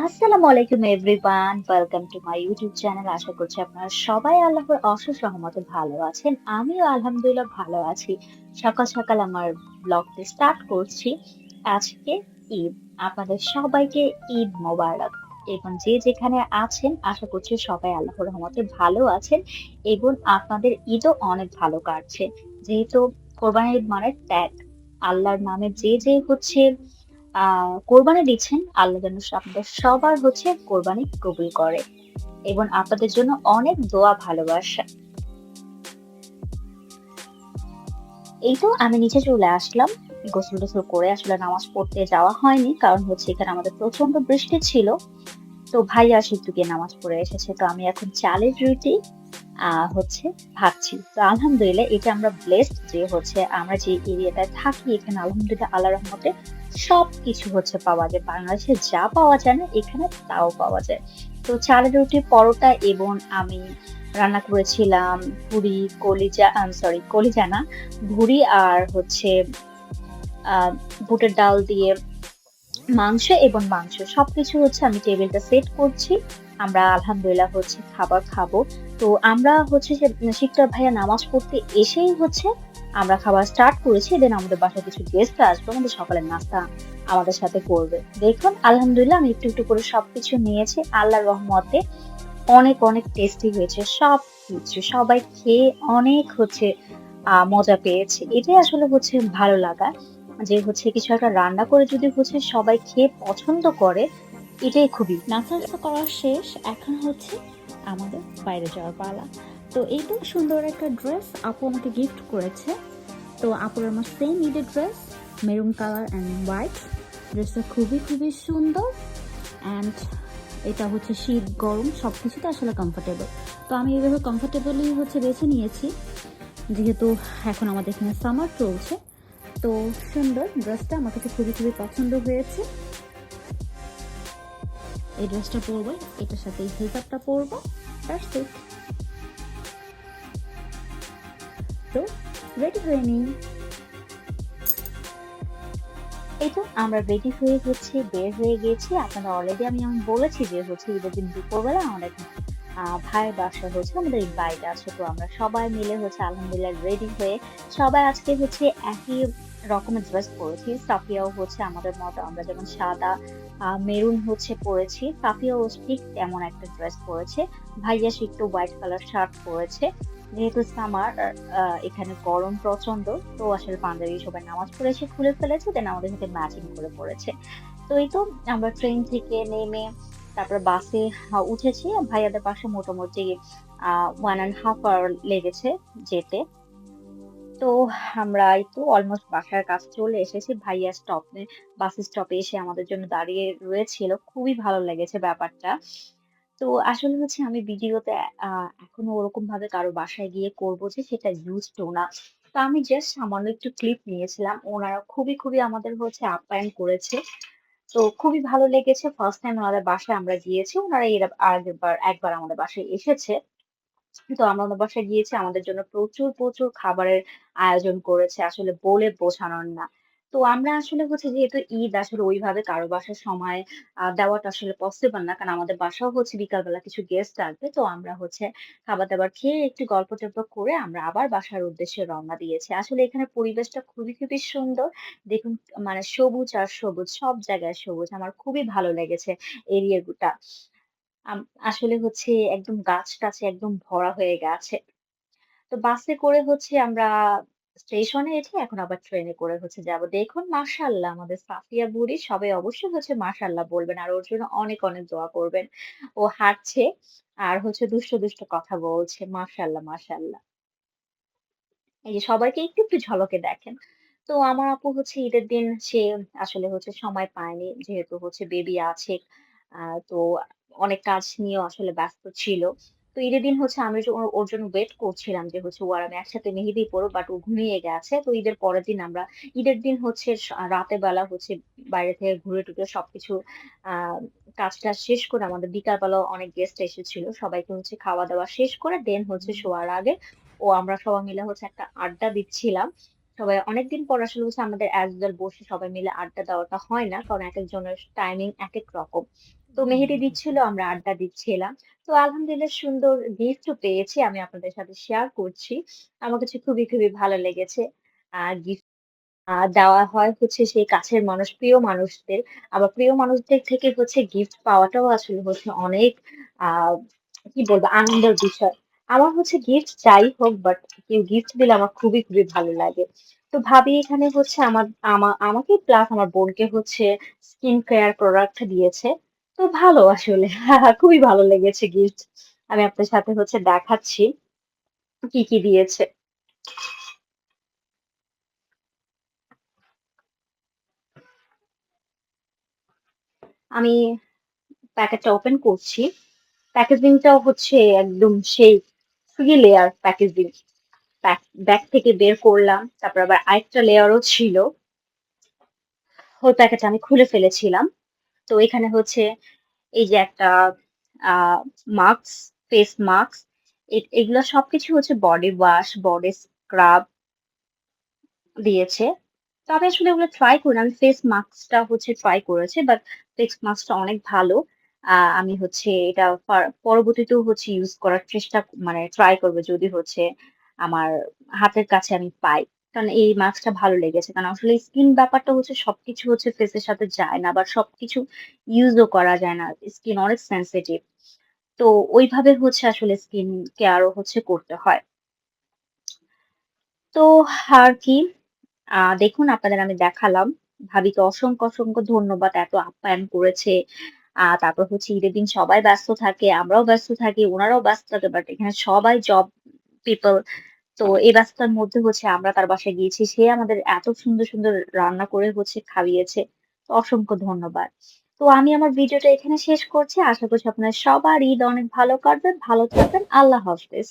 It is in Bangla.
আসসালামু আলাইকুম everyone, welcome to my YouTube channel. আশা করছি আপনারা সবাই আল্লাহর অশেষ রহমতে ভালো আছেন। আমিও আলহামদুলিল্লাহ ভালো আছি। সকাল সকাল আমার ব্লগটি স্টার্ট করছি। আজকে ঈদ, আপনাদের সবাইকে ঈদ মোবারক। এবং যে যেখানে আছেন আশা করছি সবাই আল্লাহর রহমতে ভালো আছেন এবং আপনাদের ঈদও অনেক ভালো কাটছে। যেহেতু কোরবানির ঈদ মানে ত্যাগ, আল্লাহর নামে যে যে হচ্ছে কোরবানি দিচ্ছেন, আল্লাহ যেন আপনাদের সবার হচ্ছে কোরবানি কবুল করে এবং আপনাদের জন্য অনেক দোয়া ভালোবাসা। এই তো আমি নিচে চলে আসলাম। গোসল টোসল করে আসলে নামাজ পড়তে যাওয়া হয়নি, কারণ হচ্ছে এখানে আমাদের প্রচন্ড বৃষ্টি ছিল। তো ভাইয়া সিদ্ধু গিয়ে নামাজ পড়ে এসেছে, তো আমি এখন চালের রুটি হচ্ছে ভাবছি। তো আলহামদুলিল্লাহ এটা আমরা ব্লেসড যে হচ্ছে আমরা যে এরিয়াটায় থাকি এখানে আলহামদুলিল্লাহ আল্লাহ রহমতে সবকিছু হচ্ছে পাওয়া যায়। বাংলাদেশে যা পাওয়া যায় না এখানে তাও পাওয়া যায়। তো চালের রুটি, পরোটা এবং আমি রান্না করেছিলাম পুরি, কলিজা, সরি কলিজা না, ভুড়ি আর হচ্ছে আহ বুটের ডাল দিয়ে মাংস এবং মাংস সবকিছু হচ্ছে আমি টেবিলটা সেট করছি। আমরা আলহামদুলিল্লাহ হচ্ছে খাবার খাবো। তো আমরা হচ্ছে যে শিকদার ভাইয়া নামাজ পড়তে এসেই হচ্ছে আমরা খাবার স্টার্ট করেছি। দেন আমাদের বাসায় কিছু গেস্ট আসবে, আমাদের সকালের নাস্তা আমাদের সাথে করবে। দেখুন আলহামদুলিল্লাহ আমি একটু একটু করে সবকিছু নিয়েছি, আল্লাহর রহমতে অনেক অনেক টেস্টি হয়েছে সব কিছু। সবাই খেয়ে অনেক হচ্ছে মজা পেয়েছে। এটাই আসলে হচ্ছে ভালো লাগা, যে হচ্ছে কিছু একটা রান্না করে যদি হচ্ছে সবাই খেয়ে পছন্দ করে, এটাই খুবই। নাস্তা টাস্তা করা শেষ, এখন হচ্ছে আমাদের বাইরে যাওয়ার পালা। তো এইটা সুন্দর একটা ড্রেস আপু আমাকে গিফট করেছে। তো আপুর আমার সেম ঈদের dress, maroon colour and white. ড্রেসটা খুবই খুবই সুন্দর অ্যান্ড এটা হচ্ছে শীত গরম সব কিছুতে আসলে কমফোর্টেবল। তো আমি এইভাবে কমফোর্টেবলি হচ্ছে বেছে নিয়েছি, যেহেতু এখন আমাদের এখানে সামার চলছে। তো সুন্দর ড্রেসটা আমার কাছে খুবই খুবই পছন্দ হয়েছে। এই ড্রেসটা পরবো, এটার সাথে এই হিজাবটা পরবো। That's it. তো রেডি হয়ে নিই। এই তো আমরা রেডি হয়ে হচ্ছে বের হয়ে গেছি। আপনারা অলরেডি আমি বলেছি যে হচ্ছে ঈদের দিন দুপুরবেলা আমাদের ভাইয়ের বাসা হচ্ছে আমাদের এই বাড়িতে আছে। তো আমরা সবাই মিলে হচ্ছে আলহামদুলিল্লাহ রেডি হয়ে সবাই আজকে হচ্ছে একই রকমের ড্রেস পরেছি। সাফিয়াও হচ্ছে আমাদের মতো, আমরা যেমন সাদা মেরুন হচ্ছে পরেছি, সাফিয়াও ঠিক তেমন একটা ড্রেস পরেছে। ভাইয়া সে একটু হোয়াইট কালার শার্ট পরেছে। যেহেতু সামার, এখানে গরম প্রচন্ড, তো আসলে পাঞ্জাবি সবাই নামাজ পড়ে এসে খুলে ফেলেছে, দেন আমাদের সাথে ম্যাচিং করে পড়েছে। তো এই তো আমরা ট্রেন থেকে নেমে তারপর বাসে উঠেছি। ভাইয়াদের পাশে মোটামুটি 1.5 hour লেগেছে যেতে। তো আমরা এই তো অলমোস্ট বাসার কাছে চলে এসেছি। ভাইয়া বাস স্টপে এসে আমাদের জন্য দাঁড়িয়ে রয়েছিল। খুবই ভালো লেগেছে ব্যাপারটা। তো আসলে হচ্ছে আমি ভিডিওতে এখনো ওরকম ভাবে কারো বাসায় গিয়ে করব যে সেটা ইউজ টু না। তো আমি জাস্ট সামান্য একটু ক্লিপ নিয়েছিলাম। ওনারা খুবই খুবই আমাদের হচ্ছে আপ্যায়ন করেছে। তো খুবই ভালো লেগেছে। ফার্স্ট টাইম ওনাদের বাসায় আমরা গিয়েছি। ওনারা এর আগের একবার আমাদের বাসায় এসেছে। তো আমরা ওনার বাসায় গিয়েছি, আমাদের জন্য প্রচুর প্রচুর খাবারের আয়োজন করেছে, আসলে বলে বোঝানোর না। তো আমরা আসলে হচ্ছে যেহেতু ঈদ আসলে ওইভাবে কারো বাসায় সময় দেওয়াটা আসলে পসিবল না, কারণ আমাদের বাসাও হচ্ছে বিকালবেলা কিছু গেস্ট আসবে। তো আমরা হচ্ছে খাবার দাবার খেয়ে একটু গল্প টল্প করে আমরা আবার বাসার উদ্দেশ্যে রওনা দিয়েছি। আসলে এখানে পরিবেশটা খুবই খুবই সুন্দর। দেখুন, মানে সবুজ আর সবুজ, সব জায়গায় সবুজ। আমার খুবই ভালো লেগেছে এরিয়াটা। আম আসলে হচ্ছে একদম গাছ-টাছে একদম ভরা হয়ে গেছে। তো বাসে করে হচ্ছে আমরা স্টেশনে এসে এখন আবার ট্রেনে করে হচ্ছে যাব। দেখুন মাশাআল্লাহ আমাদের সাফিয়া বুড়ি, সবাই অবশ্যই হচ্ছে মাশাআল্লাহ বলবেন আর ওর জন্য অনেক অনেক দোয়া করবেন। ও হাঁটছে আর হচ্ছে দুষ্ট দুষ্ট কথা বলছে। মাশাআল্লাহ, মাশাআল্লাহ। এই যে সবাইকে একটু একটু ঝলকে দেখেন। তো আমার আপু হচ্ছে ঈদের দিন সে আসলে হচ্ছে সময় পায়নি। যেহেতু হচ্ছে বেবি আছে। তো অনেক কাজ নিয়েও আসলে ব্যস্ত ছিল। তো ঈদের দিন হচ্ছে আমি যে ওর জন্য ওয়েট করছিলাম যে হচ্ছে ও আর আমি একসাথে মেহেদি পড়ব, বাট ও ঘুমিয়ে গেছে। তো ঈদের পরের দিন আমরা ঈদের দিন হচ্ছে রাতের বেলা হচ্ছে বাইরে থেকে ঘুরে টুরে সবকিছু আ কাজ-টাজ শেষ করে আমাদের বিকাল বেলাও অনেক গেস্ট এসেছিল। সবাইকে হচ্ছে খাওয়া-দাওয়া শেষ করে দেন হচ্ছে শোয়ার আগে আমরা সবাই মিলে হচ্ছে একটা আড্ডা দিচ্ছিলাম। সবাই অনেকদিন পর আসলে হচ্ছে আমাদের as usual বসে সবাই মিলে আড্ডা দেওয়াটা হয় না। কারণ একেকজনের টাইমিং একেক রকম। তো মেহেদি দিচ্ছিল, আমরা আড্ডা দিচ্ছিলাম। তো আলহামদুলিল্লাহ সুন্দর গিফটও পেয়েছি। আমি আপনাদের সাথে শেয়ার করছি। আমার কাছে খুবই ভালো লেগেছে। গিফট দেওয়া হয় হচ্ছে সেই কাছের মানুষ, প্রিয় মানুষদের। আবার প্রিয় মানুষদের থেকে হচ্ছে গিফট পাওয়াটাও আসলে হচ্ছে অনেক আ কি বলবো আনন্দের বিষয়। আমার হচ্ছে গিফট যাই হোক বাট কেউ গিফট দিলে আমার খুবই ভালো লাগে। তো ভাবি এখানে হচ্ছে আমাকে প্লাস আমার বোনকে হচ্ছে স্কিন কেয়ার প্রোডাক্ট দিয়েছে। তো ভালো আসলে খুবই ভালো লেগেছে গিফট। আমি আপনার সাথে হচ্ছে দেখাচ্ছি কি দিয়েছে। আমি প্যাকেটটা ওপেন করছি। প্যাকেজিংটাও হচ্ছে একদম সেই 3 লেয়ার প্যাকেজিং। ব্যাগ থেকে বের করলাম। তারপর আবার আরেকটা লেয়ারও ছিল। ওই প্যাকেটটা আমি খুলে ফেলেছিলাম। তো এখানে হচ্ছে এই যে একটা আহ মাস্ক, ফেস মাস্ক, এগুলো সবকিছু হচ্ছে বডি ওয়াশ, বডি স্ক্রাব দিয়েছে। তো আমি আসলে ওগুলো ট্রাই করিনি। আমি ফেস মাস্কটা হচ্ছে ট্রাই করেছি। বাট ফেস মাস্কটা অনেক ভালো। আমি হচ্ছে এটা পরবর্তীতেও হচ্ছে ইউজ করার চেষ্টা মানে ট্রাই করবো যদি হচ্ছে আমার হাতের কাছে আমি পাই। কারণ এই মাস্কটা ভালো লেগেছে। কারণ আসলে স্কিন ব্যাপারটা হচ্ছে সবকিছু হচ্ছে ফেসের সাথে যায় না। আবার সবকিছু ইউজও করা যায় না। স্কিন অনেক সেনসিটিভ। তো ওইভাবে হচ্ছে আসলে স্কিন কেয়ারও হচ্ছে করতে হয়। তো আর কি দেখুন আপনাদের আমি দেখালাম। ভাবিকে অসংখ্য ধন্যবাদ এত আপ্যায়ন করেছে। তারপর হচ্ছে ঈদের দিন সবাই ব্যস্ত থাকে, আমরাও ব্যস্ত থাকি, উনারাও ব্যস্ত থাকে। বাট এখানে সবাই জব পিপল। তো এই ব্যস্ততার মধ্যে হচ্ছে আমরা তার বাসায় গিয়েছি। সে আমাদের এত সুন্দর রান্না করে হচ্ছে খাইয়েছে। তো অসংখ্য ধন্যবাদ। তো আমি আমার ভিডিওটা এখানে শেষ করছি। আশা করছি আপনার সবার ঈদ অনেক ভালো কাটবে। ভালো থাকবেন। আল্লাহ হাফেজ।